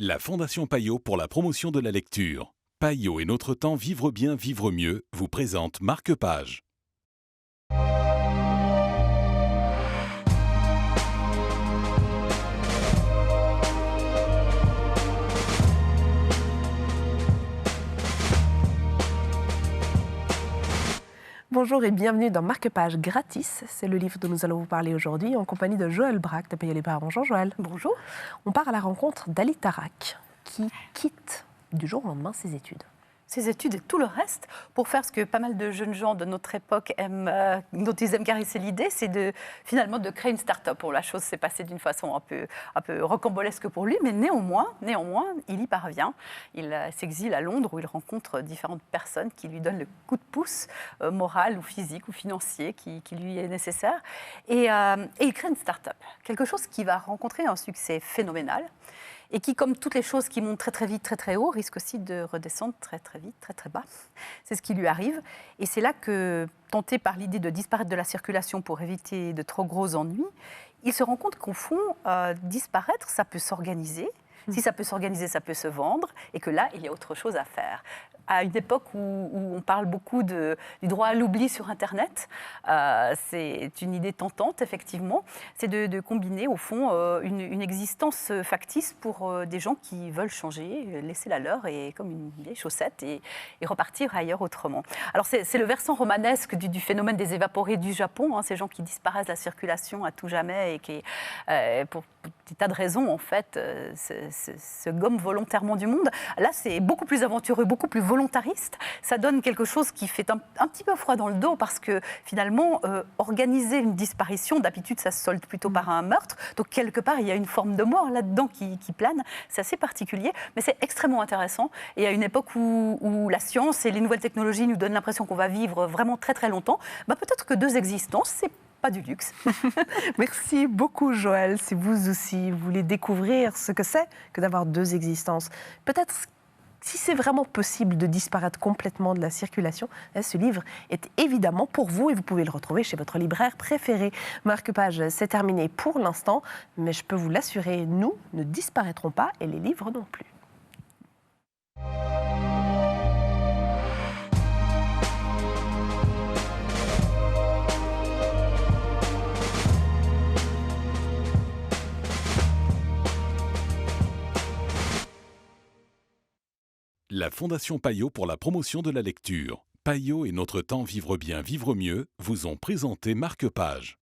La Fondation Payot pour la promotion de la lecture. Payot et notre temps vivre bien, vivre mieux vous présente Marque-Page. Bonjour et bienvenue dans Marque-Page gratis. C'est le livre dont nous allons vous parler aujourd'hui en compagnie de Joël Braque de Payot les Parts. Bonjour Joël. Bonjour. On part à la rencontre d'Ali Tarak qui quitte du jour au lendemain ses études. Ses études et tout le reste pour faire ce que pas mal de jeunes gens de notre époque aiment, dont ils aiment caresser l'idée, c'est finalement de créer une start-up. Bon, la chose s'est passée d'une façon un peu rocambolesque pour lui, mais néanmoins, il y parvient. Il s'exile à Londres où il rencontre différentes personnes qui lui donnent le coup de pouce moral ou physique ou financier qui lui est nécessaire. Et il crée une start-up, quelque chose qui va rencontrer un succès phénoménal. Et qui, comme toutes les choses qui montent très très vite, très très haut, risque aussi de redescendre très très vite, très très bas. C'est ce qui lui arrive. Et c'est là que, tenté par l'idée de disparaître de la circulation pour éviter de trop gros ennuis, il se rend compte qu'au fond, disparaître, ça peut s'organiser. Si ça peut s'organiser, ça peut se vendre. Et que là, il y a autre chose à faire. À une époque où on parle beaucoup du droit à l'oubli sur Internet, c'est une idée tentante, effectivement, c'est de combiner, au fond, une existence factice pour des gens qui veulent changer, laisser la leur et comme une vieille chaussette et repartir ailleurs autrement. Alors, c'est le versant romanesque du phénomène des évaporés du Japon, hein, ces gens qui disparaissent de la circulation à tout jamais et qui, pour des tas de raisons, en fait, se gomment volontairement du monde. Là, c'est beaucoup plus aventureux, beaucoup plus volontariste. Ça donne quelque chose qui fait un petit peu froid dans le dos parce que finalement, organiser une disparition, d'habitude, ça se solde plutôt par un meurtre. Donc, quelque part, il y a une forme de mort là-dedans qui plane. C'est assez particulier, mais c'est extrêmement intéressant. Et à une époque où la science et les nouvelles technologies nous donnent l'impression qu'on va vivre vraiment très, très longtemps, peut-être que deux existences, c'est pas du luxe. Merci beaucoup Joël. Si vous aussi voulez découvrir ce que c'est que d'avoir deux existences, peut-être si c'est vraiment possible de disparaître complètement de la circulation, ce livre est évidemment pour vous et vous pouvez le retrouver chez votre libraire préféré. Marque-Page, c'est terminé pour l'instant, mais je peux vous l'assurer, nous ne disparaîtrons pas et les livres non plus. La Fondation Payot pour la promotion de la lecture. Payot et notre temps vivre bien, vivre mieux vous ont présenté Marque-Page.